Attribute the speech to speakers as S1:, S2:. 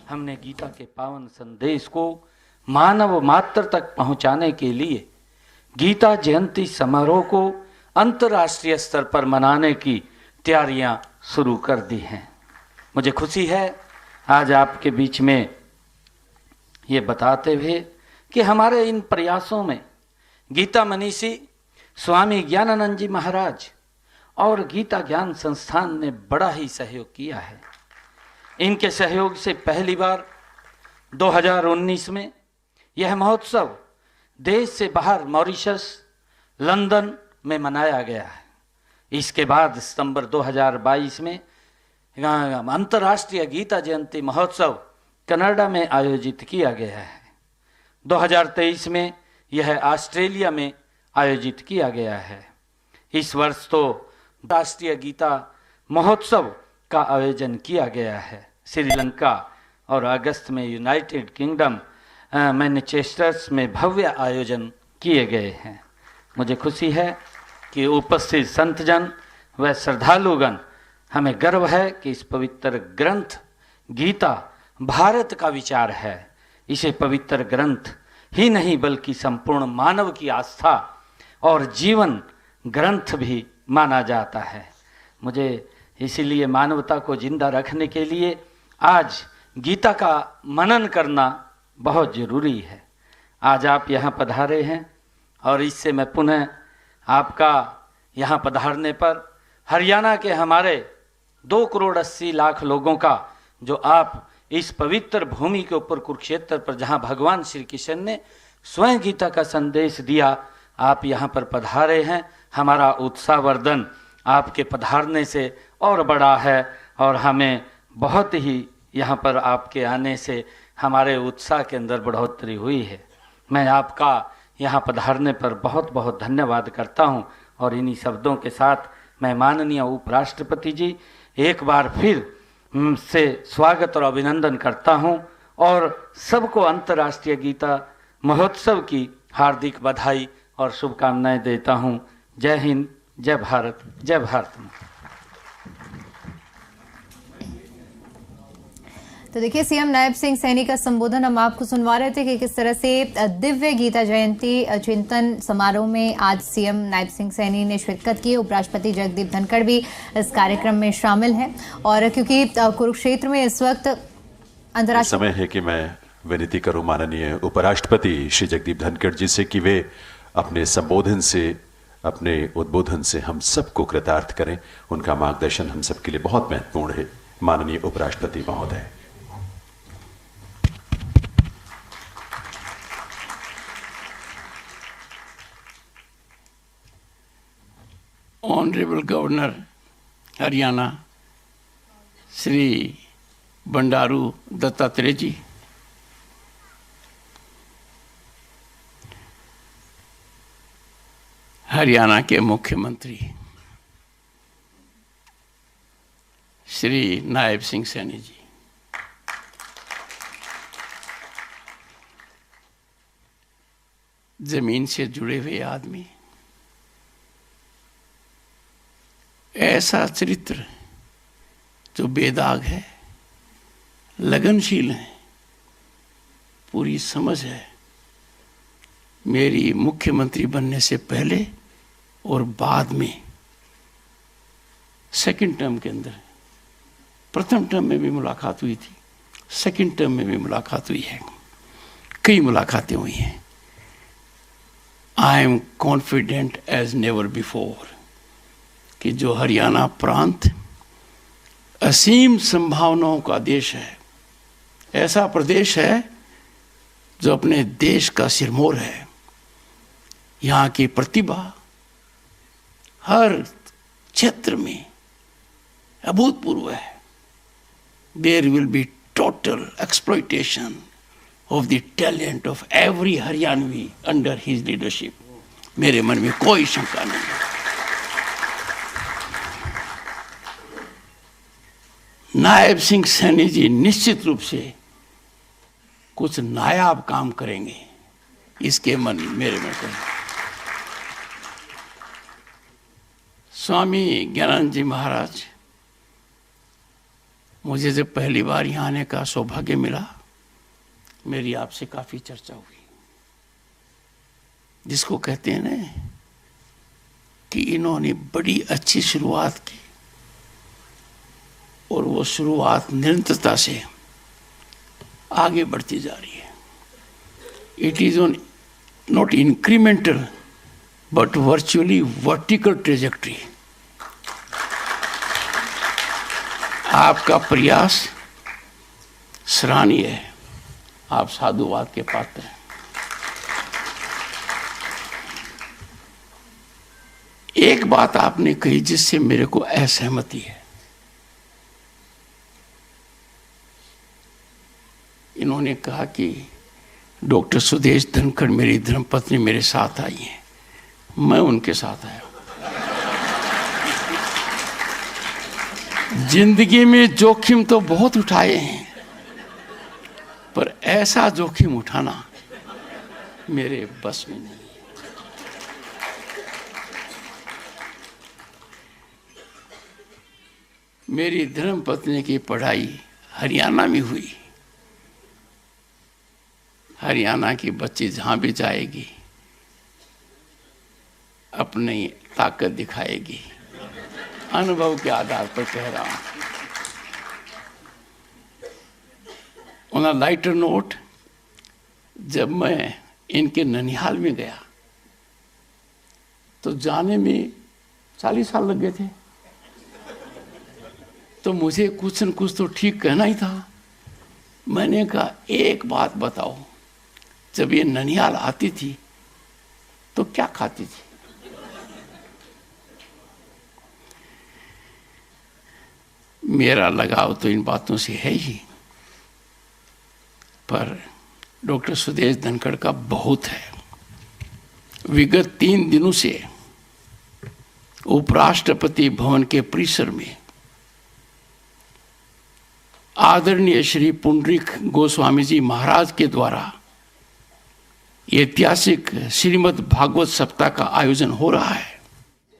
S1: हमने गीता के पावन संदेश को मानव मात्र तक पहुंचाने के लिए गीता जयंती समारोह को अंतर्राष्ट्रीय स्तर पर मनाने की तैयारियां शुरू कर दी हैं। मुझे खुशी है आज आपके बीच में ये बताते हुए कि हमारे इन प्रयासों में गीता मनीषी स्वामी ज्ञानानंद जी महाराज और गीता ज्ञान संस्थान ने बड़ा ही सहयोग किया है। इनके सहयोग से पहली बार 2019 में यह महोत्सव देश से बाहर मॉरिशस, लंदन में मनाया गया है। इसके बाद सितंबर 2022 में अंतर्राष्ट्रीय गीता जयंती महोत्सव कनाडा में आयोजित किया गया है। 2023 में यह ऑस्ट्रेलिया में आयोजित किया गया है। इस वर्ष तो राष्ट्रीय गीता महोत्सव का आयोजन किया गया है श्रीलंका, और अगस्त में यूनाइटेड किंगडम मैनचेस्टर में भव्य आयोजन किए गए हैं। मुझे खुशी है कि उपस्थित संतजन व श्रद्धालुगण, हमें गर्व है कि इस पवित्र ग्रंथ गीता भारत का विचार है। इसे पवित्र ग्रंथ ही नहीं बल्कि संपूर्ण मानव की आस्था और जीवन ग्रंथ भी माना जाता है। मुझे इसीलिए मानवता को जिंदा रखने के लिए आज गीता का मनन करना बहुत जरूरी है। आज आप यहाँ पधारे हैं और इससे मैं पुनः आपका यहाँ पधारने पर हरियाणा के हमारे 2,80,00,000 लोगों का, जो आप इस पवित्र भूमि के ऊपर कुरुक्षेत्र पर जहाँ भगवान श्री कृष्ण ने स्वयं गीता का संदेश दिया, आप यहाँ पर पधारे हैं। हमारा उत्साहवर्धन आपके पधारने से और बड़ा है और हमें बहुत ही यहाँ पर आपके आने से हमारे उत्साह के अंदर बढ़ोतरी हुई है। मैं आपका यहाँ पधारने पर बहुत बहुत धन्यवाद करता हूँ और इन्हीं शब्दों के साथ मैं माननीय उपराष्ट्रपति जी एक बार फिर से स्वागत और अभिनंदन करता हूँ और सबको अंतर्राष्ट्रीय गीता महोत्सव की हार्दिक बधाई और शुभकामनाएं देता हूँ। जय हिंद, जय भारत, जय भारत।
S2: तो देखिए, सीएम नायब सिंह सैनी का संबोधन हम आपको सुनवा रहे थे कि किस तरह से दिव्य गीता जयंती चिंतन समारोह में आज सीएम नायब सिंह सैनी ने शिरकत की। उपराष्ट्रपति जगदीप धनखड़ भी इस कार्यक्रम में शामिल हैं और क्योंकि कुरुक्षेत्र में इस वक्त अंतर्राष्ट्रीय
S3: समय है कि मैं विनती करूं माननीय उपराष्ट्रपति श्री जगदीप धनखड़ जी से कि वे अपने संबोधन से, अपने उद्बोधन से हम सबको कृतार्थ करें। उनका मार्गदर्शन हम सबके लिए बहुत महत्वपूर्ण है। माननीय उपराष्ट्रपति महोदय।
S4: ऑनरेबल गवर्नर हरियाणा श्री बंडारू दत्तात्रेय जी, हरियाणा के मुख्यमंत्री श्री नायब सिंह सैनी जी, जमीन से जुड़े हुए आदमी, ऐसा चरित्र जो बेदाग है, लगनशील है, पूरी समझ है। मेरी मुख्यमंत्री बनने से पहले और बाद में, सेकंड टर्म के अंदर, प्रथम टर्म में भी मुलाकात हुई थी, सेकंड टर्म में भी मुलाकात हुई है, कई मुलाकातें हुई हैं। I am confident as never before कि जो हरियाणा प्रांत असीम संभावनाओं का देश है, ऐसा प्रदेश है जो अपने देश का सिरमौर है। यहाँ की प्रतिभा हर क्षेत्र में अभूतपूर्व है। There will be total exploitation of the talent of every Haryanvi under his leadership. मेरे मन में कोई शंका नहीं है। नायब सिंह सैनी जी निश्चित रूप से कुछ नायाब काम करेंगे, इसके मेरे में कोई। स्वामी ज्ञानानंद जी महाराज मुझे जब पहली बार यहाँ आने का सौभाग्य मिला, मेरी आपसे काफ़ी चर्चा हुई, जिसको कहते हैं ना कि इन्होंने बड़ी अच्छी शुरुआत की और वो शुरुआत निरंतरता से आगे बढ़ती जा रही है। It is on not incremental but virtually vertical trajectory. आपका प्रयास सराहनीय है, आप साधुवाद के पात्र हैं। एक बात आपने कही जिससे मेरे को असहमति है। इन्होंने कहा कि डॉक्टर सुदेश धनखड़ मेरी धर्मपत्नी मेरे साथ आई है। मैं उनके साथ आया। जिंदगी में जोखिम तो बहुत उठाए हैं, पर ऐसा जोखिम उठाना मेरे बस में नहीं। मेरी धर्मपत्नी की पढ़ाई हरियाणा में हुई। हरियाणा की बच्ची जहां भी जाएगी अपनी ताकत दिखाएगी। अनुभव के आधार पर कह रहा हूं। ऑन अ लाइटर नोट, जब मैं इनके ननिहाल में गया तो जाने में 40 साल लग गए थे। तो मुझे कुछ न कुछ तो ठीक कहना ही था। मैंने कहा एक बात बताओ, जब ये ननिहाल आती थी तो क्या खाती थी? मेरा लगाव तो इन बातों से है ही, पर डॉक्टर सुदेश धनखड़ का बहुत है। विगत 3 दिनों से उपराष्ट्रपति भवन के परिसर में आदरणीय श्री पुंडरीक गोस्वामी जी महाराज के द्वारा ऐतिहासिक श्रीमद् भागवत सप्ताह का आयोजन हो रहा है।